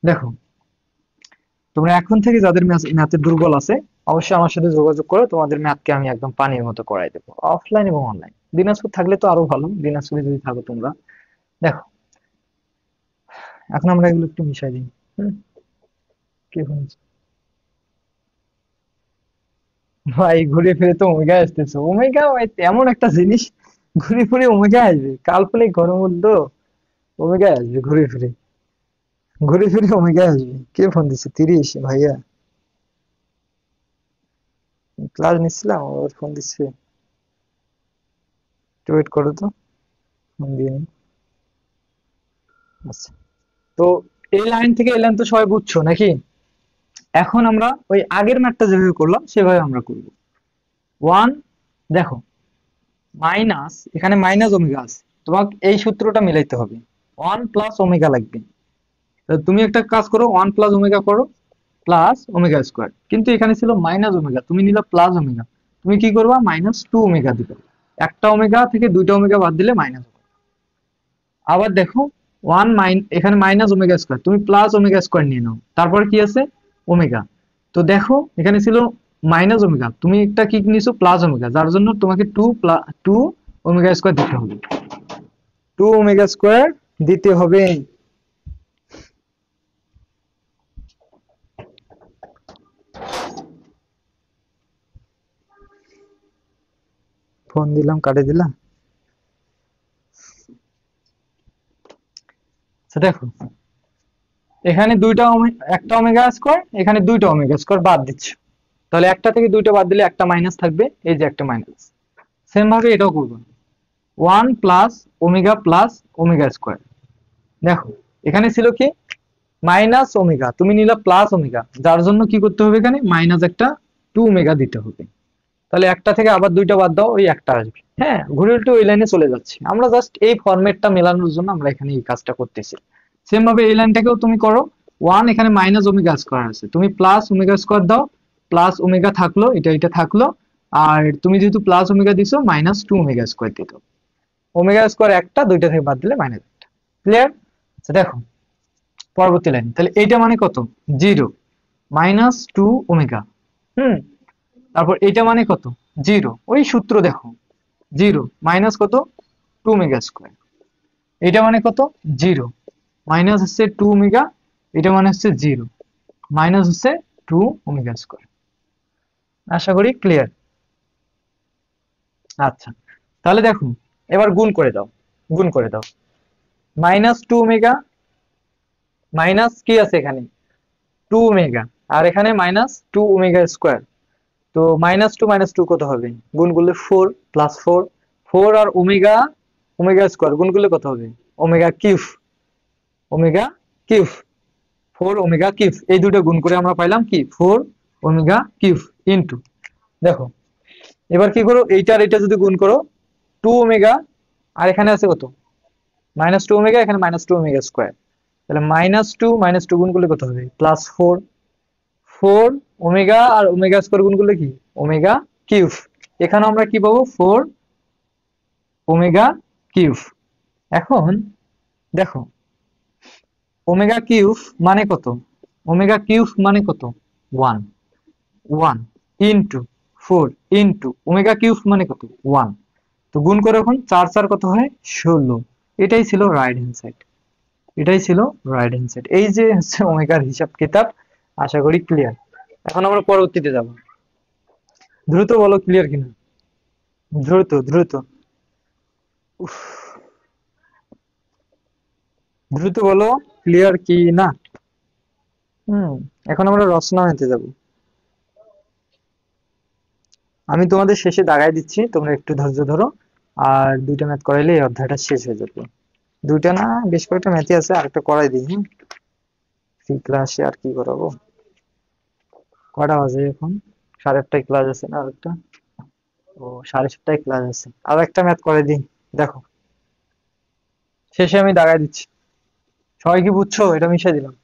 দেখো তোমরা এখন থেকে যাদের ম্যাথে দুর্বল আছে, অবশ্যই আমার সাথে যোগাযোগ করো, তোমাদের ম্যাথকে আমি একদম পানির মতো করাই দেবো, অফলাইন এবং অনলাইন। দিনাজপুর থাকলে তো আরো ভালো, দিনাজপুরে যদি থাকো তোমরা। দেখো এখন আমরা এগুলো একটু মিশাই দিই। হুম, কি হয়েছে? ভাই ঘুরে ফিরে তো ওমেগা আসতেছে, ওমেগা এমন একটা জিনিস, ঘুরে ফিরে ওমেগা আসবে, কাল্পনিক ঘনমূল্য ওমেগা আসবে ঘুরে ফিরে, ঘুরে ফিরে ওমেগা আসবে। কে ফোন দিচ্ছে, 30 ভাইয়া, ক্লাস নিচ্ছিলাম ওর ফোন দিচ্ছে, একটু ওয়েট করো তো, ফোন দিয়ে নি। আচ্ছা, তো এই লাইন থেকে এই লাইন তো সবাই বুঝছো নাকি? এখন আমরা ওই আগের ম্যাথটা যেভাবে করলাম সেভাবে আমরা করব। 1, দেখো মাইনাস, এখানে মাইনাস ওমেগা আছে, তোমাকে এই সূত্রটা মিলাইতে হবে, 1 প্লাস ওমেগা লাগবে। তো তুমি একটা কাজ করো, 1 প্লাস ওমেগা করো, প্লাস ওমেগা স্কোয়ার, কিন্তু এখানে ছিল মাইনাস ওমেগা, তুমি নিলা প্লাস ওমেগা, তুমি কি করবা, -2 ওমেগা দিবে। একটা ওমেগা থেকে দুইটা ওমেগা বাদ দিলে মাইনাস। আবার দেখো এখানে মাইনাস ওমেগা স্কোয়ার, তুমি প্লাস ওমেগা স্কোয়ার নিয়ে নাও, তারপর কি আছে, ওমেগা। তো দেখো এখানে ছিল মাইনাস ওমেগা, তুমি একটা কি নিছো, প্লাস ওমেগা, যার জন্য তোমাকে টু ওমেগা স্কোয়ার দিতে হবে, 2 ওমেগা স্কোয়ার দিতে হবে। ফোন দিলাম, কাটে দিলাম। আচ্ছা দেখো, এখানে একটা ওমেগা স্কোয়ার, এখানে দুইটা ওমেগা স্কোয়ার বাদ দিচ্ছ, তাহলে একটা থেকে দুইটা বাদ দিলে একটা মাইনাস থাকবে, এই যে একটা মাইনাস। সেম ভাবে এটাও করবো, 1 প্লাস ওমেগা স্কোয়ার। দেখো এখানে ছিল কি, মাইনাস ওমেগা, তুমি নিলা প্লাস ওমেগা, যার জন্য কি করতে হবে, এখানে মাইনাস একটা 2 ওমেগা দিতে হবে। তাহলে একটা থেকে আবার দুইটা বাদ দাও, ওই একটা আসবে। হ্যাঁ, ঘুরে উল্টে ওই লাইনে চলে যাচ্ছে, আমরা জাস্ট এই ফরম্যাটটা মেলানোর জন্য আমরা এখানে এই কাজটা করতেছি। সেম ভাবে এই লাইনটাকেও তুমি করো, 1 এখানে মাইনাস ওমেগা স্কোয়ার আছে, তুমি প্লাস ওমেগা স্কোয়ার দাও, প্লাস ওমেগা থাকলো, এটা এটা থাকলো, আর তুমি যেহেতু প্লাস ওমেগা দিছো, -2 ওমেগা স্কোয়ার দিতে হবে। ওমেগা স্কোয়ার একটা, দুইটা থেকে বাদ দিলে মাইনাস একটা। ক্লিয়ার? আচ্ছা দেখো পরবর্তী লাইন, তাহলে এইটা মানে কত? Zero, minus two omega. হুম, তারপর এইটা মানে কত? জিরো, ওই সূত্র দেখো, জিরো মাইনাস কত? Two omega square. এটা মানে কত? জিরো, মাইনাস হচ্ছে টু ওমেগা, এটা মানে হচ্ছে জিরো, মাইনাস হচ্ছে টু ওমেগা স্কোয়ার। আশা করি ক্লিয়ার। আচ্ছা, তাহলে দেখো এবার গুণ করে দাও, গুণ করে দাও। মাইনাস টু ওমেগা, মাইনাস কি আছে এখানে? টু ওমেগা, আর এখানে মাইনাস টু ওমেগা স্কোয়ার। তো মাইনাস টু কত হবে? গুণ করলে ফোর, প্লাস ফোর, ফোর আর ওমেগা, ওমেগা স্কোয়ার গুণ করলে কত হবে? Omega cube, omega cube, four omega cube, এই দুটো গুণ করে আমরা পাইলাম কি? ফোর ওমেগা কিউব ইন্টু, দেখো এবার কি করো, এইটা আর এটা যদি গুণ করো, টু ওমেগা, আর এখানে আছে কত? মাইনাস টু ওমেগা, এখানে মাইনাস টু ওমেগা স্কোয়ার, তাহলে মাইনাস টু গুণ করলে কত হবে? প্লাস ফোর, ফোর ওমেগা আর ওমেগা স্কোয়ার গুণ করলে কি? Omega cube. এখানে আমরা কি পাবো? Four omega cube. এখন দেখো ওমেগা কিউব মানে কত? ওমেগা কিউব মানে কত? One, one into four into omega cube মানে কত? ওয়ান। তো গুণ করে এখন চার চার কত হয়? 16। এটাই ছিল রাইট হ্যান্ড সাইড, এটাই ছিল রাইট হ্যান্ড সাইড। এই যে হচ্ছে ওমেগার হিসাব কিতাব, আশা করি ক্লিয়ার। এখন আমরা পরবর্তীতে যাব, দ্রুত বলো ক্লিয়ার কিনা, দ্রুত দ্রুত, উফ, দ্রুত বলো ক্লিয়ার কি না। হুম, এখন আমরা রচনা নিতে যাব। আমি তোমাদের শেষে দাগাই দিচ্ছি, তোমরা একটু ধৈর্য ধরো। আর দুইটা ম্যাথ করাইলে এই অধ্যায়টা শেষ হয়ে যাবে। দুইটা না, বেশ কয়েকটা ম্যাথই আছে, আরেকটা করাই দিই। হ্যাঁ, ফ্রি ক্লাসে আর কি করাবো? কটা বাজে এখন? 8:30টায় ক্লাস আছে না আরেকটা? ও, 7:30টায় ক্লাস আছে, আর একটা ম্যাথ করে দিই। দেখো শেষে আমি দাগাই দিচ্ছি, সবাই কি বুঝছো? এটা মিশিয়ে দিলাম।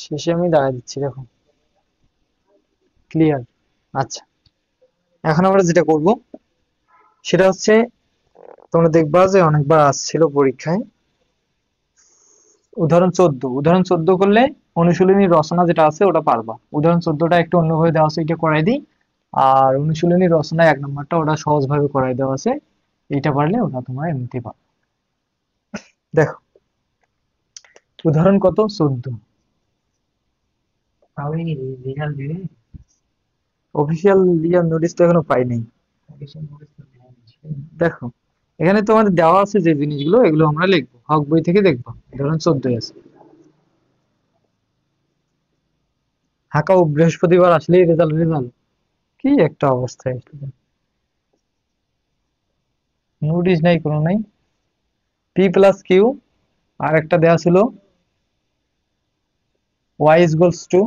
শেষে আমি দাগাই দিচ্ছি, দেখো ক্লিয়ার? আচ্ছা, এখন আমরা যেটা করব সেটা হচ্ছে, তোমরা দেখবা যে অনেকবার আসছিল পরীক্ষায় উদাহরণ 14 করলে অনুশীলনী রচনা যেটা আছে ওটা পারবা। উদাহরণ 14টা একটু অন্যভাবে দেওয়া আছে, এটা করাই দিই। আর অনুশীলনী রচনা 1 নম্বরটা ওটা সহজ ভাবে করাই দেওয়া আছে, এইটা পারলে ওটা তোমরা এমনিতেই পারো। দেখো উদাহরণ কত? 14। অফিসিয়াল ইয়ার নোটিশ তো এখনো পাই নাই। দেখো এখানে তোমাদের দেওয়া আছে যে জিনিসগুলো, এগুলো আমরা লিখবো, হক বই থেকে দেখবো। উদাহরণ 14 আছে, হাঁকা ও বৃহস্পতিবার আসলেই রেজাল্ট রেজাল্ট, কি একটা অবস্থায় আসলে। নোটিশ নাই, কোনো নাই। পি প্লাস কিউ, আর একটা দেওয়া ছিল Y is equals to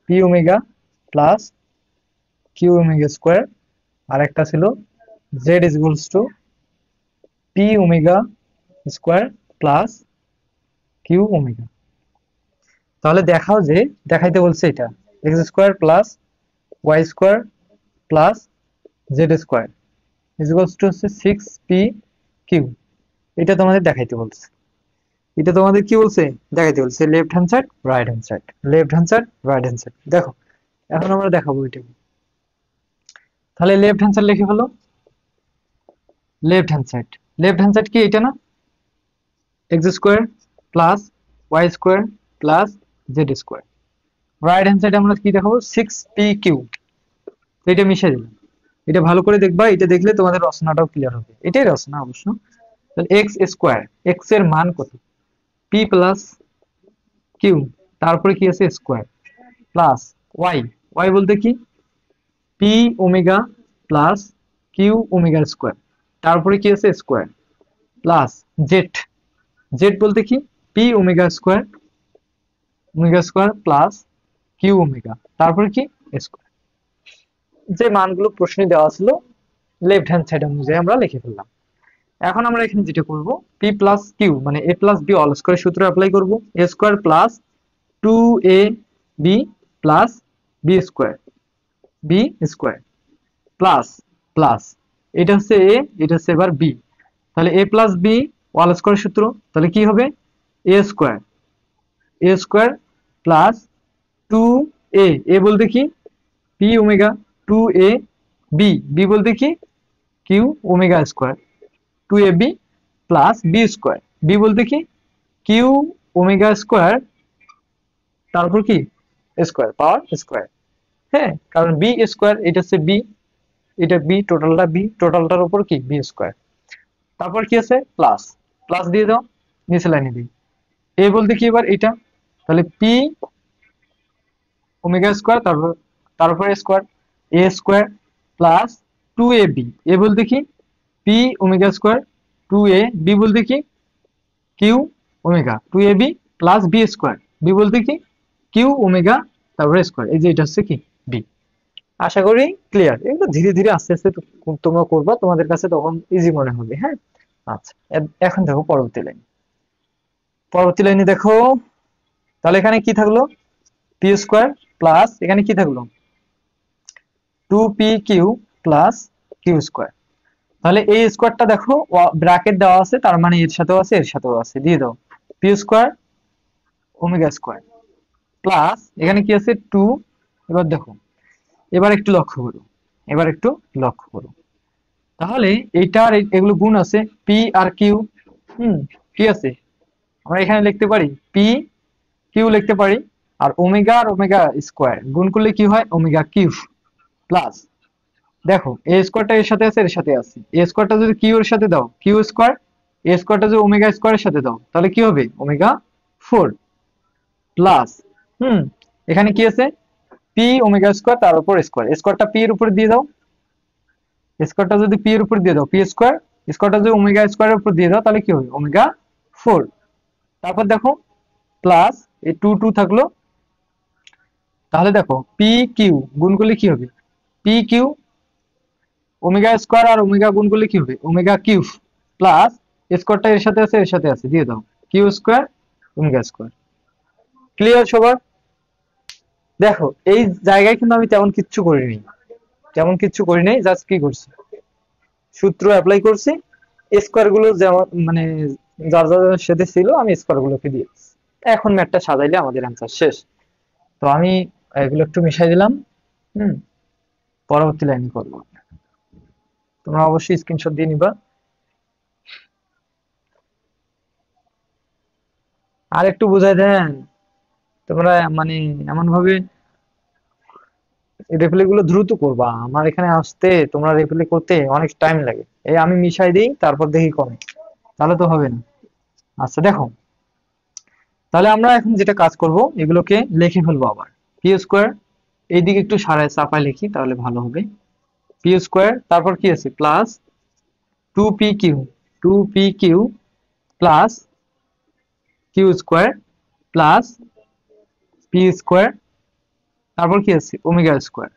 P omega plus Q omega square, আর একটা ছিল Z is equals to P omega square plus Q omega. তাহলে দেখাও যে, দেখাইতে বলছে এটা X square plus Y square plus Z square is equals to হচ্ছে সিক্স পি কিউ। এটা তোমাদের দেখাইতে বলছে, এটা তোমাদের কি বলছে? দেখাইতে বলছে left hand side right hand side, left hand side right hand side. দেখো এখন আমরা দেখাবো এটাকে। তাহলে লেফট হ্যান্ড সাইড লিখে ফেলো, left hand side, left hand side কি এটা না? X square plus Y square plus Z square. Right hand side আমরা কি দেখাবো? Six P Q. এটা মিশে দিলাম, এটা ভালো করে দেখবা, এটা দেখলে তোমাদের রচনাটাও ক্লিয়ার হবে। এটাই রচনা অবশ্য। তাহলে এক্স স্কোয়ার, এক্স এর মান কত? পি প্লাস কিউ, তারপরে কি আছে? স্কোয়ার প্লাস ওয়াই, ওয়াই বলতে কি? P omega plus Q omega square, তারপরে কি আছে? স্কোয়ার প্লাস জেড, জেড বলতে কি? P omega square, omega square plus Q omega, তারপরে কি? স্কোয়ার। যে মানগুলো প্রশ্নে দেওয়া ছিল লেফট হ্যান্ড সাইড অনুযায়ী আমরা লিখে ফেললাম। এখন আমরা এখানে যেটা করব, পি প্লাস কিউ মানে A plus B all square সূত্র অ্যাপ্লাই করব। A square plus 2a B plus B square, B square plus plus, এটা হচ্ছে এ, এটা হচ্ছে এবার বি। তাহলে A plus B all square সূত্র, তাহলে কি হবে, A square, A square plus 2a, A বলতে কি P omega, 2a B, B বলতে কি Q omega square, 2ab plus B square, B বলতে কি কিউ ওমেগা স্কয়ার, তারপর কি স্কয়ার, পাওয়ার স্কয়ার। হ্যাঁ, কারণ বি স্কয়ার, এটা হচ্ছে বি, এটা বি, টোটালটা বি, টোটালটার উপর কি বি স্কয়ার। তারপর কি আছে প্লাস, প্লাস দিয়ে দাও, নিচে লাইনে দিই। এ বলতে কি এবার এটা, তাহলে পি ওমেগা স্কয়ার, তারপর তারপর square, A square plus 2ab, A বলতে কি P omega square, 2a B বলতে কি Q omega, 2ab plus B square, B বলতে কি কিউ ওমেগা, তারপর স্কয়ার, এই যে এটা হচ্ছে কি বি। আশা করি ক্লিয়ার। এগুলো ধীরে ধীরে আস্তে আস্তে তোমরা করবা, তোমাদের কাছে তখন ইজি মনে হবে। হ্যাঁ, আচ্ছা, এখন দেখো পরবর্তী লাইন, পরবর্তী লাইনে দেখো, তাহলে এখানে কি থাকলো, পি স্কয়ার প্লাস এখানে কি থাকলো 2pq প্লাস কিউ স্কয়ার। তাহলে এই স্কয়ারটা দেখো ব্র্যাকেট দেওয়া আছে, তার মানে এর সাথেও আছে এর সাথেও আছে, দিয়ে দাও P square omega square plus এখানে কি আছে 2। এবার দেখো, এবার একটু লক্ষ্য করো, এবার একটু লক্ষ্য করো, তাহলে এইটার এগুলো গুণ আছে, পি আর কিউ। কি আছে, আমরা এখানে লিখতে পারি পি কিউ লিখতে পারি, আর ওমেগা স্কয়ার গুণ করলে কি হয়, ওমেগা কিউ প্লাস, দেখো এ স্কয়ারটা এর সাথে আছে এর সাথে আছে, এ স্কয়ারটা যদি কিউ এর সাথে দাও কিউ স্কয়ার, এ স্কয়ারটা যদি ওমেগা স্কয়ারের সাথে দাও তাহলে কি হবে ওমেগা 4 প্লাস, এখানে কি আছে পি ওমেগা স্কয়ার তার উপর স্কয়ার, স্কয়ারটা পি এর উপর দিয়ে দাও, স্কয়ারটা যদি পি এর উপর দিয়ে দাও পি স্কয়ার, স্কয়ারটা যদি ওমেগা স্কয়ারের উপর দিয়ে দাও তাহলে কি হবে ওমেগা 4। তারপর দেখো প্লাস এই 2 2 থাকলো, তাহলে দেখো পি কিউ গুণ করলে কি হবে, পি কিউ ওমেগা স্কয়ার আর ওমেগা গুণ করলে কি হবে ওমেগা কিউব প্লাস, স্কয়ারটা এর সাথে আছে এর সাথে আছে, দিয়ে দাও Q square omega square. Clear সবার? দেখো এই জায়গায় কিন্তু আমি তেমন কিচ্ছু করিনি, তেমন কিচ্ছু করিনি, জাস্ট কি করছি সূত্র অ্যাপ্লাই করছি, স্কয়ার গুলো যেমন মানে যার যার সাথে ছিল আমি স্কয়ার গুলোকে দিয়েছি। এখন ম্যাথটা সাজাইলে আমাদের অ্যান্সার শেষ। তো আমি এগুলো একটু মিশাই দিলাম। হুম, পরবর্তী লাইনে করবো, তোমরা অবশ্যই স্ক্রিনশট দিয়ে নিবা। আর একটু বুঝাই দেন তোমরা, মানে এমন ভাবে রেপ্লে গুলো দ্রুত করবা, আমার এখানে আসতে তোমরা রেপ্লে করতে অনেক টাইম লাগে, এই আমি মিশাই দিই তারপর দেখি কমে, তাহলে তো হবে না। আচ্ছা দেখো, তাহলে আমরা এখন যেটা কাজ করব এগুলোকে লিখে ফেলবো আবার, পি স্কোয়ার এইদিকে একটু সারায় চাপায় লিখি তাহলে ভালো হবে, পি স্কোয়ার তারপর কি আছে plus 2pq, 2pq plus Q square plus P square, তারপর কি আছে ওমেগা স্কোয়ার,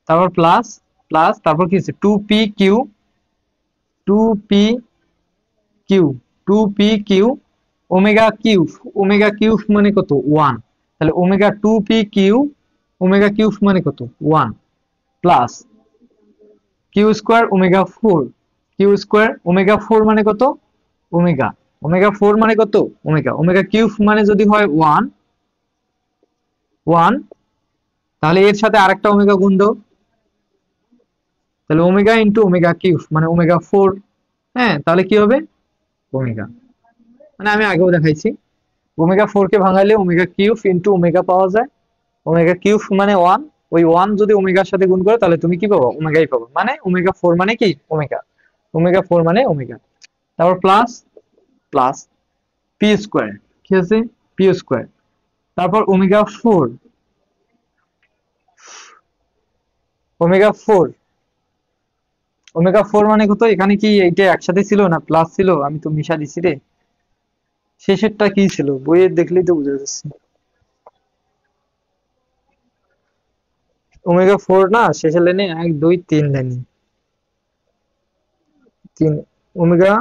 তারপর প্লাস প্লাস, তারপর কি আছে 2pq, 2pq, 2pq omega cube, omega cube মানে কত 1, তাহলে ওমেগা 2pq ওমেগা কিউব মানে কত 1 plus Q square omega 4, Q square omega 4 মানে কত ওমেগা, ওমেগা 4 মানে কত ওমেগা, ওমেগা কিউব মানে যদি হয় 1 1, তাহলে এর সাথে আরেকটা ওমেগা গুণ দাও, তাহলে ওমেগা ইন্টু ওমেগা কিউব মানে ওমেগা 4। হ্যাঁ, তাহলে কি হবে ওমেগা, মানে আমি আগেও দেখাইছি ওমেগা 4 কে ভাঙাইলে ওমেগা কিউব ইন্টু ওমেগা পাওয়া যায়, ওমেগা কিউব মানে 1, ওই 1 যদি ওমেগার সাথে গুণ করো তাহলে তুমি কি পাবো ওমেগাই পাবো, মানে ওমেগা 4 মানে কি ওমেগা, ওমেগা 4 মানে ওমেগা। তারপর প্লাস প্লাস পি স্কোয়ার, কি আছে পি স্কোয়ার, তারপর ওমেগা 4, ওমেগা 4, ওমেগা 4 মানে কত, এখানে কি এইটা একসাথে ছিল না প্লাস ছিল, আমি তো মিশা দিছি রে, শেষেরটা কি ছিল বইয়ে দেখলেই তো বুঝা যাচ্ছে, ওমেগা 4 না শেষের লাইনে 1 2 3 লাইনে 3, ওমেগা,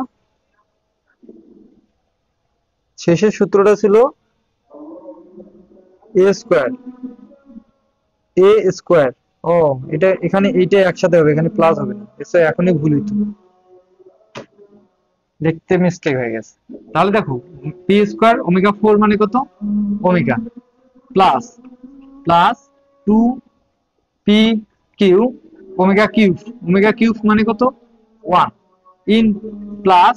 শেষের সূত্রটা ছিল এ স্কোয়ার, এ স্কোয়ার। ও, এটা এখানে এইটা একসাথে হবে, এখানে প্লাস হবে না, এটা এখনই ভুল হইতো, দেখতে মিস্টেক হয়ে গেছে। তাহলে দেখো, পি স্কোয়ার ওমেগা 4 মানে কত, omega plus plus 2 P Q omega cube, omega cube মানে কত 1 in plus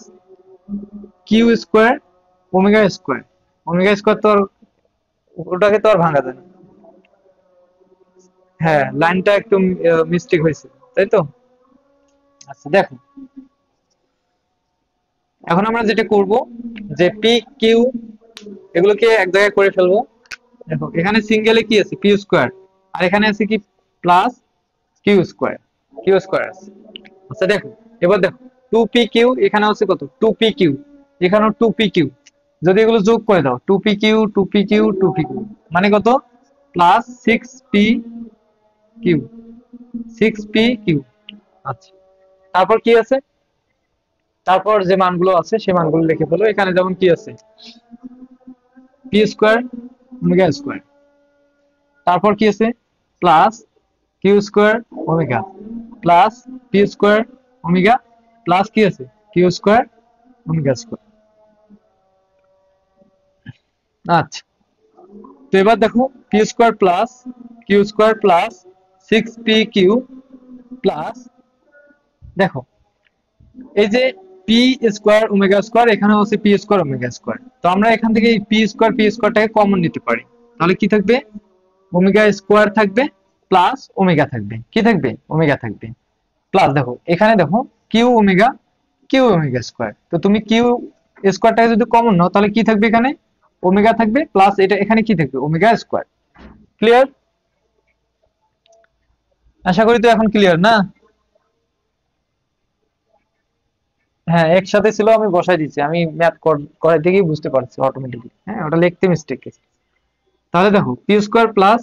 Q square omega square, omega square তো আর ওটাকে তো আর ভাঙা যায় না। হ্যাঁ, লাইনটা একটু মিস্টেক হয়েছে, তাই তো। আচ্ছা দেখো, এখন আমরা যেটা করব, যে পি কিউ এগুলোকে এক জায়গায় করে ফেলবো। দেখো এখানে সিঙ্গেলে কি আছে, পি স্কোয়ার, আর এখানে আছে কি plus Q square, Q square আছে। আচ্ছা দেখো, এবার দেখো টু পি কিউ এখানে হচ্ছে কত, টু পি কিউ, এখানেও টু পি কিউ, যদি এগুলো যোগ করে দাও, two P Q two P Q two P Q মানে কত, plus six P Q, six P Q. আচ্ছা, তারপর কি আছে, তারপর যে মানগুলো আছে সে মানগুলো লিখে ফেলো। এখানে যেমন কি আছে, পি স্কোয়ার ওমেগা স্কোয়ার, তারপর কি আছে plus Q square omega, plus P square omega, plus কি আছে কিউ স্কোয়ার ওমেগা স্কোয়ার। আচ্ছা, তো এবার দেখো P square plus Q square plus six P Q plus, দেখো এই যে পি স্কোয়ার ওমেগা স্কোয়ার, এখানে হচ্ছে পি স্কোয়ার ওমেগা স্কোয়ার, তো আমরা এখান থেকে এই পি স্কোয়ারটাকে কমন নিতে পারি। তাহলে কি থাকবে, ওমেগা স্কোয়ার থাকবে প্লাস ওমেগা থাকবে, কি থাকবে ওমেগা থাকবে, প্লাস দেখো এখানে দেখো কিউ ওমেগা স্কোয়ার, তো তুমি কিউ স্কোয়ারটাকে যদি কমন নাও তাহলে কি থাকবে, এখানে ওমেগা থাকবে প্লাস এটা এখানে কি থাকবে ওমেগা স্কোয়ার। ক্লিয়ার? আশা করি তো এখন ক্লিয়ার না। হ্যাঁ, একসাথে ছিল, আমি বসাই দিচ্ছি, আমি ম্যাথ করাই থেকেই বুঝতে পারছি অটোমেটিকলি, হ্যাঁ ওটা লিখতে মিস্টেক গেছে। তাহলে দেখো P square plus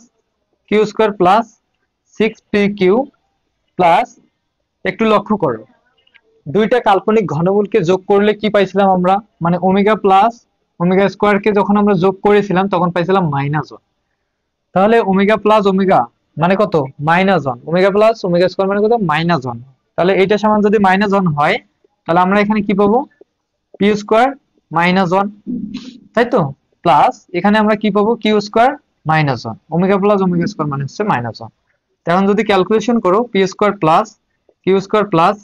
Q square plus six P Q plus, একটু লক্ষ্য করো, দুইটা কাল্পনিক ঘনমূলকে যোগ করলে কি পাইছিলাম আমরা, মানে ওমেগা প্লাস ওমেগা স্কোয়ারকে যখন আমরা যোগ করেছিলাম তখন পাইছিলাম -1। তাহলে ওমেগা প্লাস ওমেগা মানে কত, -1, ওমেগা প্লাস ওমেগা স্কোয়ার মানে কত -1। তাহলে এইটা সমান যদি -1 হয়, তাহলে আমরা এখানে কি পাবো, পি স্কোয়ার -1, তাই তো, প্লাস এখানে আমরা কি পাবো Q square -1, omega plus omega square মানে হচ্ছে -1। এখন যদি ক্যালকুলেশন করো, P square plus Q square plus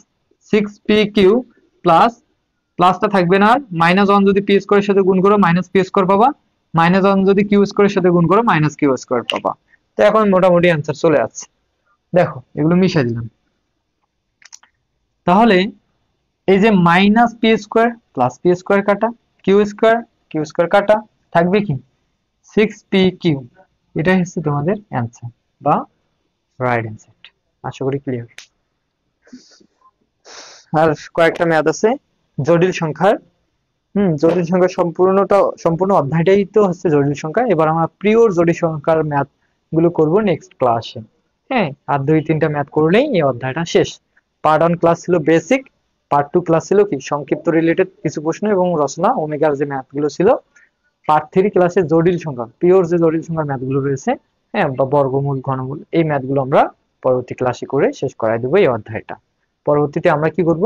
six P Q plus, প্লাসটা থাকবে না, আর -1 যদি পি স্কোয়ারের সাথে গুণ করো মাইনাস পি স্কোয়ার পাবা, -1 যদি কিউ স্কোয়ারের সাথে গুণ করো মাইনাস কিউ স্কোয়ার পাবা। তো এখন মোটামুটি অ্যান্সার চলে আসছে। দেখো এগুলো মিশাই দিলাম, তাহলে এই যে minus P square plus P square কাটা, কিউ স্কোয়ার কাটা, থাকবে কি সিক্স পি কিউ, এটাই হচ্ছে তোমাদের অ্যান্সার বা রাইট অ্যান্সার। আশা করি ক্লিয়ার। আর কয়েকটা ম্যাথ আছে জটিল সংখ্যার, জটিল সংখ্যার সম্পূর্ণ অধ্যায়টাই তো হচ্ছে জটিল সংখ্যা। এবার আমরা পিওর জটিল সংখ্যার ম্যাথ গুলো করবো নেক্সট ক্লাসে। হ্যাঁ, আর দুই তিনটা ম্যাথ করলেই এই অধ্যায়টা শেষ। পার্ট 1 ক্লাস ছিল বেসিক, পার্ট 2 ক্লাস ছিল কি সংক্ষিপ্ত রিলেটেড কিছু প্রশ্ন এবং রচনা ওমেগার যে ম্যাথ গুলো ছিল, পার্ট 3 ক্লাসে জটিল সংখ্যা, পিওর যে জটিল সংখ্যার ম্যাথ গুলো রয়েছে, হ্যাঁ বা বর্গমূল ঘনমূল, এই ম্যাথ গুলো আমরা পরবর্তী ক্লাসে করে শেষ করাই দেবো এই অধ্যায়টা। পরবর্তীতে আমরা কি করব,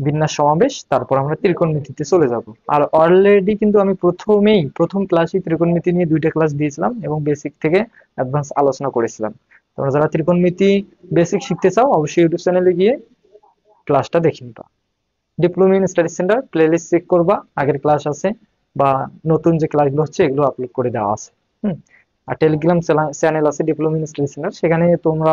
বিন্যাস সমাবেশ, তারপর আমরা ত্রিকোণমিতিতে চলে যাব। আর অলরেডি কিন্তু আমি প্রথম ক্লাসে ত্রিকোণমিতি নিয়ে দুইটা ক্লাস দিয়েছিলাম এবং বেসিক থেকে অ্যাডভান্স আলোচনা করেছিলাম। তোমরা যারা ত্রিকোণমিতি বেসিক শিখতে চাও অবশ্যই ইউটিউব চ্যানেলে গিয়ে ক্লাসটা দেখে নিবা। Diploma in study centre playlist check করবা, আগের ক্লাস আছে বা নতুন যে ক্লাসগুলো হচ্ছে এগুলো আপলোড করে দেওয়া আছে। আর টেলিগ্রাম চ্যানেল আছে ডিপ্লোমা ইন স্টাডি সেন্টার, সেখানে তোমরা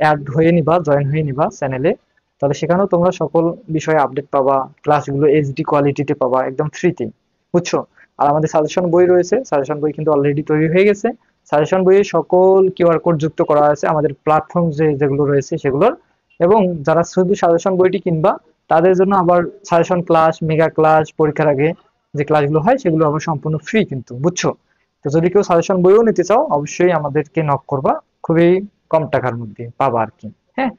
অ্যাড হয়ে নিবা, জয়েন হয়ে নিবা চ্যানেলে। তাহলে সেখানেও তোমরা সকল বিষয়ে আপডেট পাবা, ক্লাসগুলো এইচডি কোয়ালিটিতে পাবা একদম ফ্রিতে, বুঝছো। আর আমাদের সাজেশন বই রয়েছে, সাজেশন বই কিন্তু অলরেডি তৈরি হয়ে গেছে। সাজেশন বইয়ে সকল কিউআর কোড যুক্ত করা আছে আমাদের প্ল্যাটফর্ম যেগুলো রয়েছে সেগুলোর। এবং যারা শুধু সাজেশন বইটি কিনবা তাদের জন্য আবার সাজেশন ক্লাস, মেগা ক্লাস, পরীক্ষার আগে যে ক্লাসগুলো হয় সেগুলো আবার সম্পূর্ণ ফ্রি কিন্তু, বুঝছো। তো যদি কেউ সাজেশন বইও নিতে চাও অবশ্যই আমাদেরকে নক করবা, খুবই কম টাকার মধ্যে পাবা আর কি। হ্যাঁ,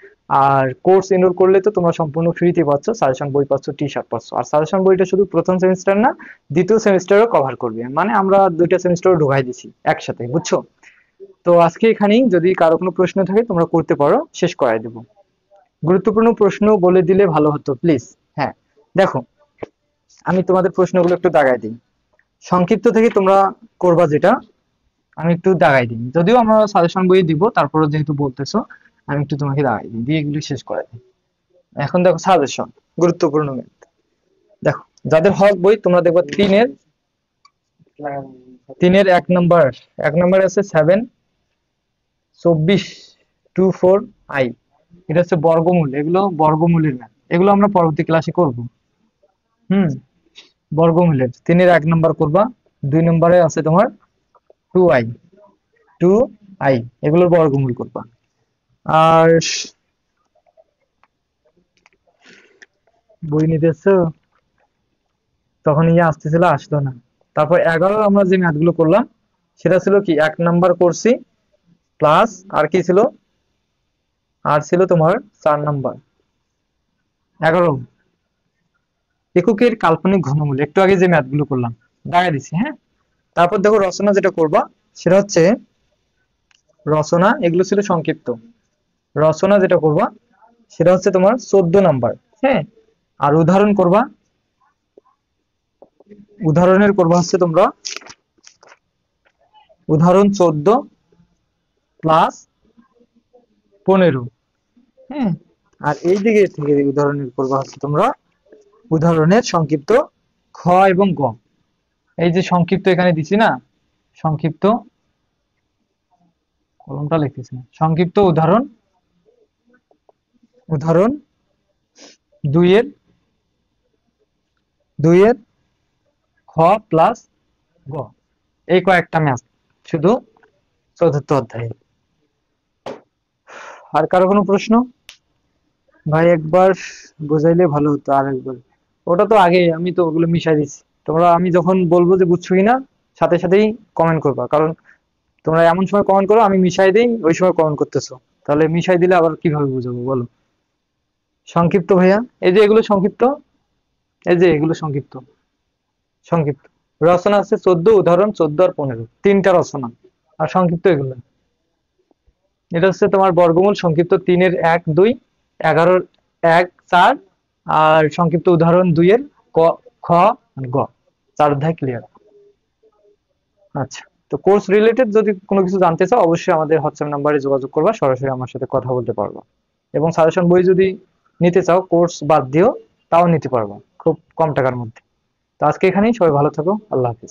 আর কোর্স এনরোল করলে তো তোমরা সম্পূর্ণ ফ্রিতে পাচ্ছ, সাজেশন বই পাচ্ছ, টি শার্ট পাচ্ছ। আর সাজেশন বইটা শুধু প্রথম সেমিস্টার না, দ্বিতীয় সেমিস্টারও কভার করবে, মানে আমরা দুইটা সেমিস্টারও ঢুকাই দিছি একসাথে, বুঝছো? তো আজকে এখানেই, যদি কারো কোনো প্রশ্ন থাকে তোমরা করতে পারো, শেষ করাই দেবো। গুরুত্বপূর্ণ প্রশ্ন বলে দিলে ভালো হতো প্লিজ। হ্যাঁ, দেখো, আমি তোমাদের প্রশ্নগুলো একটু দাগাই দিই। সংক্ষিপ্ত থেকে তোমরা করবা যেটা, আমি একটু দাগাই দিই, যদিও আমরা সাজেশন বই দিব, তারপরে যেহেতু বলতেছো আমি একটু তোমাকে দাগাই দিই, দিয়ে এগুলো শেষ করাই দিই। এখন দেখো সাজেশন, গুরুত্বপূর্ণ math। দেখো, যাদের হক বই তোমরা দেখো তিনের 1 নম্বর, 1 নম্বর আছে 7 24 এটা হচ্ছে বর্গমূল, এগুলো বর্গমূলের ম্যাথ, এগুলো আমরা পরবর্তী ক্লাসে করব। হুম, বর্গমূলের 3-এর 1 নম্বর করবা। 2 নম্বরে আছে তোমার 2i, 2i, এগুলোর বর্গমূল করবা। আর বই নিতেছো, তখন ইয়ে আসতেছিল, আসলো না। তারপর 11 আমরা যে ম্যাথ গুলো করলাম, সেটা ছিল কি, 1 নম্বর করছি, প্লাস আর কি ছিল, আর ছিল তোমার 4 নম্বর। 11 এককের কাল্পনিক ঘনমূল, একটু আগে যে ম্যাথ গুলো করলাম দাঁড়িয়ে দিছি, হ্যাঁ। তারপর দেখো রচনা যেটা করবা, সেটা হচ্ছে রচনা, এগুলো ছিল সংক্ষিপ্ত। রচনা যেটা করবা সেটা হচ্ছে তোমার 14 নম্বর, হ্যাঁ। আর উদাহরণ করবা, উদাহরণের করবা হচ্ছে তোমরা উদাহরণ 14 + 15, হ্যাঁ। আর এই দিকে থেকে উদাহরণের করবা হচ্ছে তোমরা উদাহরণের সংক্ষিপ্ত খ এবং গ। এই যে সংক্ষিপ্ত এখানে দিছি না, সংক্ষিপ্ত, কলমটা লিখতেছি না, সংক্ষিপ্ত উদাহরণ, উদাহরণ 2 এর খ প্লাস গ, এই কয়েকটা ম্যাথ শুধু চতুর্থ অধ্যায়ে। আর কারো কোনো প্রশ্ন? ভাই একবার বোঝাইলে ভালো হতো, আর একবার, ওটা তো আগে আমি তো ওগুলো মিশাই দিচ্ছি। তোমরা আমি যখন বলবো যে বুঝছো কিনা, সাথে সাথেই কমেন্ট করবা, কারণ তোমরা এমন সময় কমেন্ট করো আমি মিশাই দেই, ওই সময় কমেন্ট করতেছো, তাহলে মিশাই দিলে আবার কিভাবে বুঝাবো বলো? সংক্ষিপ্ত ভাইয়া, এই যে এগুলো সংক্ষিপ্ত, এই যে এগুলো সংক্ষিপ্ত, সংক্ষিপ্ত রচনা আছে 14, উদাহরণ 14 আর 15, 3টা রচনা। আর সংক্ষিপ্ত এগুলো, এটা হচ্ছে তোমার বর্গমূল সংক্ষিপ্ত 3-এর 1, 2, 11-এর 1, 4, আর সংক্ষিপ্ত উদাহরণ 2-এর ক, খ, আর গ। 4 অধ্যায় ক্লিয়ার। আচ্ছা, তো কোর্স রিলেটেড যদি কোনো কিছু জানতে চাও, অবশ্যই আমাদের হোয়াটসঅ্যাপ নাম্বারে যোগাযোগ করবা, সরাসরি আমার সাথে কথা বলতে পারবা। এবং সাজেশন বই যদি নিতে চাও, কোর্স বাদ দিও, তাও নিতে পারবা খুব কম টাকার মধ্যে। তো আজকে এখানেই, সবাই ভালো থাকো, আল্লাহ হাফিজ।